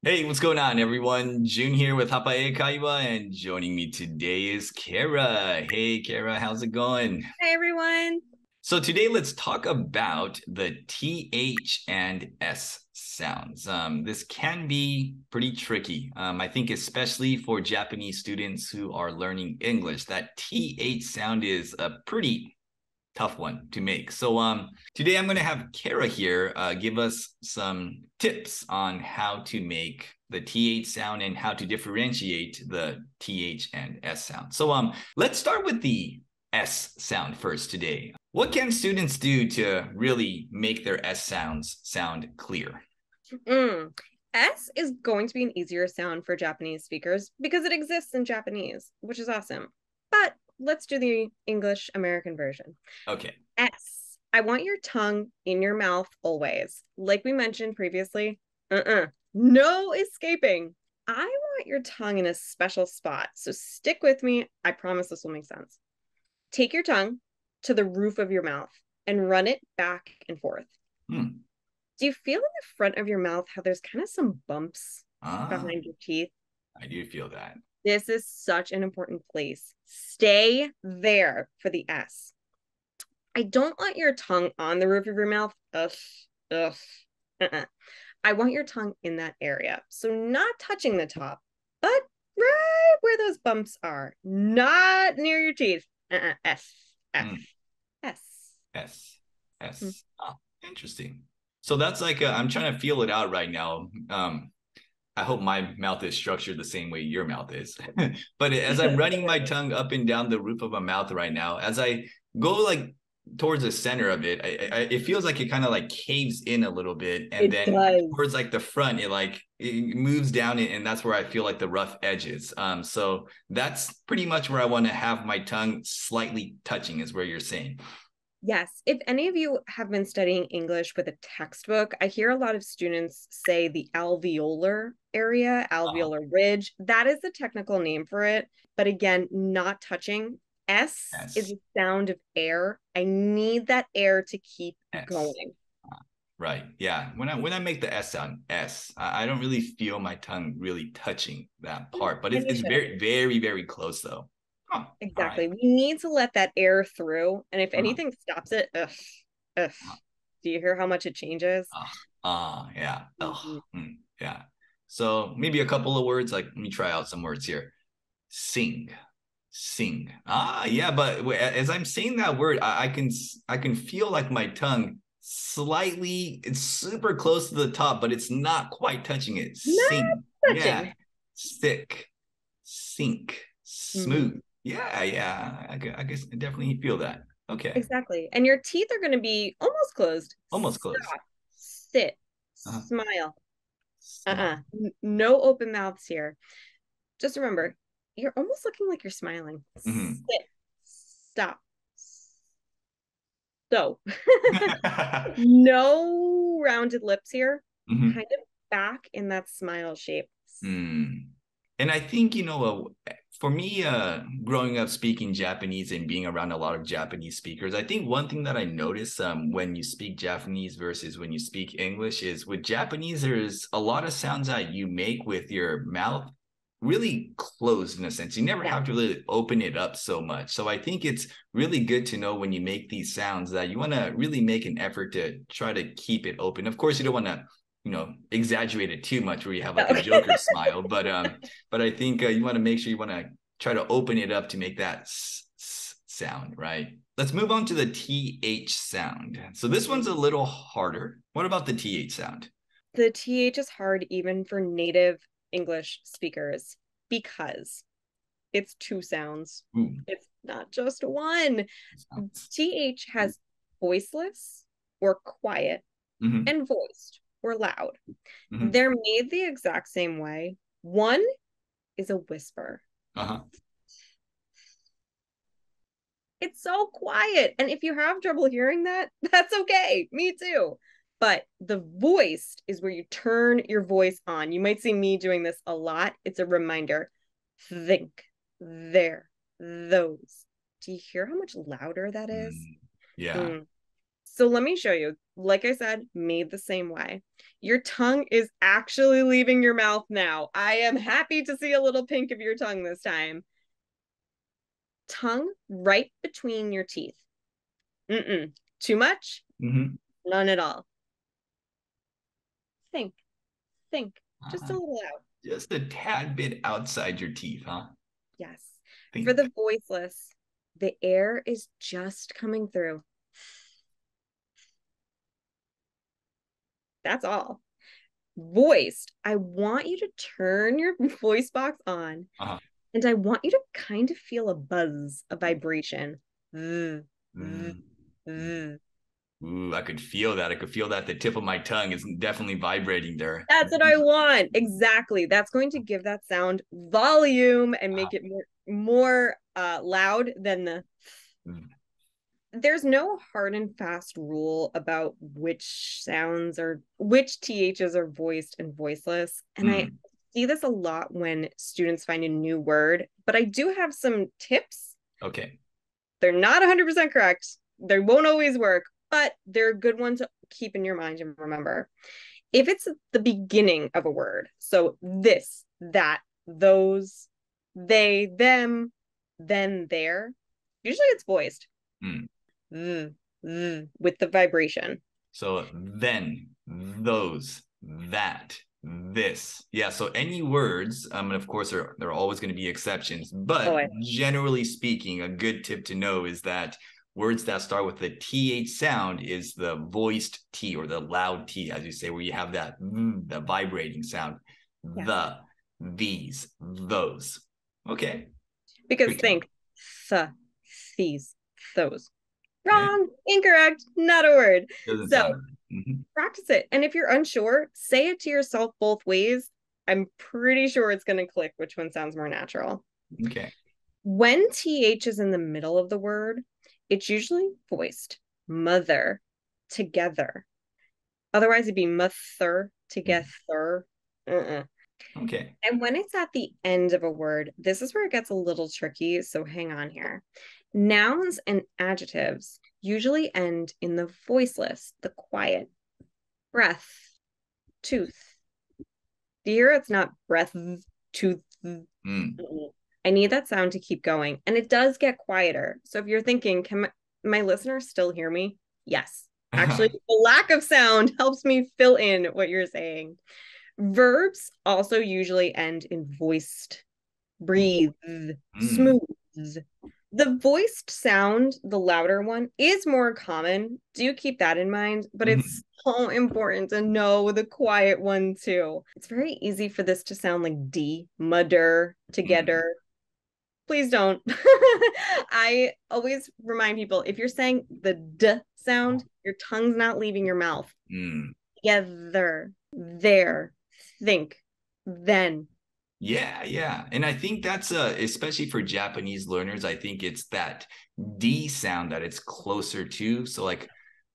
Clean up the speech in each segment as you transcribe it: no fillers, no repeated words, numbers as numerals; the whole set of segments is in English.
Hey, what's going on, everyone? June here with Hapa英会話, and joining me today is Kara. Hey, Kara, how's it going? Hi, everyone. So today, let's talk about the TH and S sounds. This can be pretty tricky. I think especially for Japanese students who are learning English, that TH sound is a pretty tough one to make. So today I'm going to have Kara here give us some tips on how to make the TH sound and how to differentiate the TH and S sound. So let's start with the S sound first today. What can students do to really make their S sounds sound clear? S is going to be an easier sound for Japanese speakers because it exists in Japanese, which is awesome. But let's do the English American version. Okay. S. I want your tongue in your mouth always. Like we mentioned previously, no escaping. I want your tongue in a special spot. So stick with me. I promise this will make sense. Take your tongue to the roof of your mouth and run it back and forth. Do you feel in the front of your mouth how there's kind of some bumps behind your teeth? I do feel that. This is such an important place. Stay there for the S. I don't want your tongue on the roof of your mouth. I want your tongue in that area. So not touching the top, but right where those bumps are. Not near your teeth. S. Oh, interesting. So that's like, I'm trying to feel it out right now. I hope my mouth is structured the same way your mouth is. But as I'm running my tongue up and down the roof of my mouth right now, as I go like towards the center of it, it feels like it kind of like caves in a little bit. And then towards like the front, it moves down, and that's where I feel like the rough edges. So that's pretty much where I want to have my tongue slightly touching, is where you're saying. Yes. If any of you have been studying English with a textbook, I hear a lot of students say the alveolar area, alveolar ridge. That is the technical name for it. But again, not touching. S is the sound of air. I need that air to keep going. Right. Yeah. When I make the S sound, S, I don't really feel my tongue really touching that part. But it's very, very, very close, though. Exactly. Right. We need to let that air through. And if anything stops it, do you hear how much it changes? Yeah. Yeah. So maybe a couple of words, like, let me try out some words here. Sing. Yeah. But as I'm saying that word, I can feel like my tongue slightly, it's super close to the top, but it's not quite touching it. Sing. Yeah. Thick. Sink. Smooth. Yeah. I guess I definitely feel that. Okay. Exactly. And your teeth are going to be almost closed. Almost closed. Stop. Sit. Smile. No open mouths here. Just remember, you're almost looking like you're smiling. Sit. Stop. So, no rounded lips here. Kind of back in that smile shape. And I think, for me, growing up speaking Japanese and being around a lot of Japanese speakers, I think one thing that I notice when you speak Japanese versus when you speak English is with Japanese, there's a lot of sounds that you make with your mouth really closed in a sense. You never have to really open it up so much. So I think it's really good to know when you make these sounds that you want to really make an effort to try to keep it open. Of course, you don't want to exaggerate it too much where you have like a Joker smile, but I think you want to make sure you want to try to open it up to make that sound, right? Let's move on to the TH sound. So this one's a little harder. What about the TH sound? The TH is hard even for native English speakers because it's two sounds. It's not just one. TH has voiceless or quiet and voiced or loud. They're made the exact same way. One is a whisper. It's so quiet. And if you have trouble hearing that, that's okay. Me too. But the voiced is where you turn your voice on. You might see me doing this a lot. It's a reminder. Think, there, those. Do you hear how much louder that is? Yeah. So let me show you. Like I said, made the same way. Your tongue is actually leaving your mouth now. I am happy to see a little pink of your tongue this time. Tongue right between your teeth. Too much? None at all. Think. Just a little out. Just a tad bit outside your teeth, huh? Yes. For the voiceless, the air is just coming through. That's all. Voiced, I want you to turn your voice box on, and I want you to kind of feel a buzz, a vibration. Ooh, I could feel that. I could feel that the tip of my tongue is definitely vibrating there. That's what I want. Exactly. That's going to give that sound volume and make it more loud than the... There's no hard and fast rule about which sounds or which THs are voiced and voiceless. And I see this a lot when students find a new word, but I do have some tips. Okay. They're not 100% correct. They won't always work, but they're a good one to keep in your mind and remember. If it's the beginning of a word, so this, that, those, they, them, then, there, usually it's voiced. With the vibration. So then, those, that, this. Yeah, so any words, and of course there are always going to be exceptions, but generally speaking, a good tip to know is that words that start with the TH sound is the voiced T or the loud T, as you say, where you have that the vibrating sound. The, these, those. Okay. Because think, these, those. Wrong, incorrect, not a word. So practice it. And if you're unsure, say it to yourself both ways. I'm pretty sure it's going to click which one sounds more natural. Okay. When TH is in the middle of the word, it's usually voiced. Mother, together. Otherwise, it'd be mother, together. Okay. And when it's at the end of a word, this is where it gets a little tricky. So hang on here. Nouns and adjectives usually end in the voiceless, the quiet. Breath, tooth. Do you hear it's not breath, tooth? I need that sound to keep going. And it does get quieter. So if you're thinking, can my listeners still hear me? Yes. Actually, the lack of sound helps me fill in what you're saying. Verbs also usually end in voiced. Breathe, smooth. The voiced sound, the louder one, is more common. Do keep that in mind, but it's so important to know the quiet one too. It's very easy for this to sound like D, mudder, together. Please don't. I always remind people, if you're saying the D sound, your tongue's not leaving your mouth. Together, there, think, then. Yeah. And I think that's especially for Japanese learners, I think it's that D sound that it's closer to. So like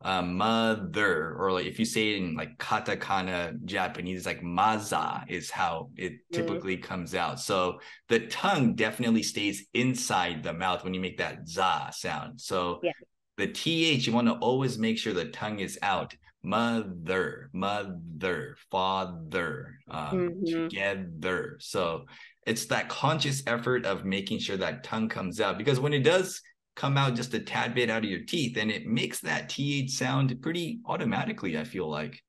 mother, or like if you say it in like katakana Japanese, it's like maza is how it typically comes out. So the tongue definitely stays inside the mouth when you make that za sound. So the TH, you want to always make sure the tongue is out. Mother, father, together. So it's that conscious effort of making sure that tongue comes out, because when it does come out just a tad bit out of your teeth, and it makes that TH sound pretty automatically, I feel like.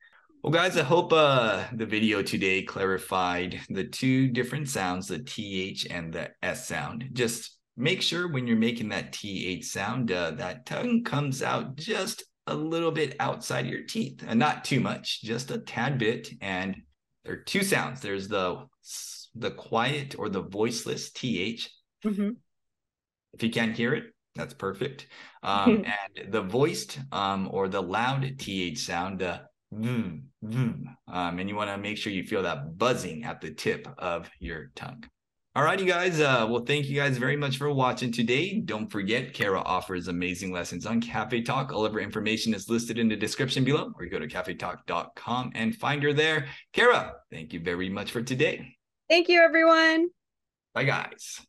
Well, guys, I hope the video today clarified the two different sounds, the TH and the S sound. Just make sure when you're making that TH sound, that tongue comes out just a little bit outside your teeth, and not too much, just a tad bit. And there are two sounds. There's the quiet or the voiceless TH. If you can't hear it, that's perfect. And the voiced or the loud TH sound, and you want to make sure you feel that buzzing at the tip of your tongue. All right, you guys. Well, thank you guys very much for watching today. Don't forget, Kara offers amazing lessons on Cafe Talk. All of her information is listed in the description below, or you go to cafetalk.com and find her there. Kara, thank you very much for today. Thank you, everyone. Bye, guys.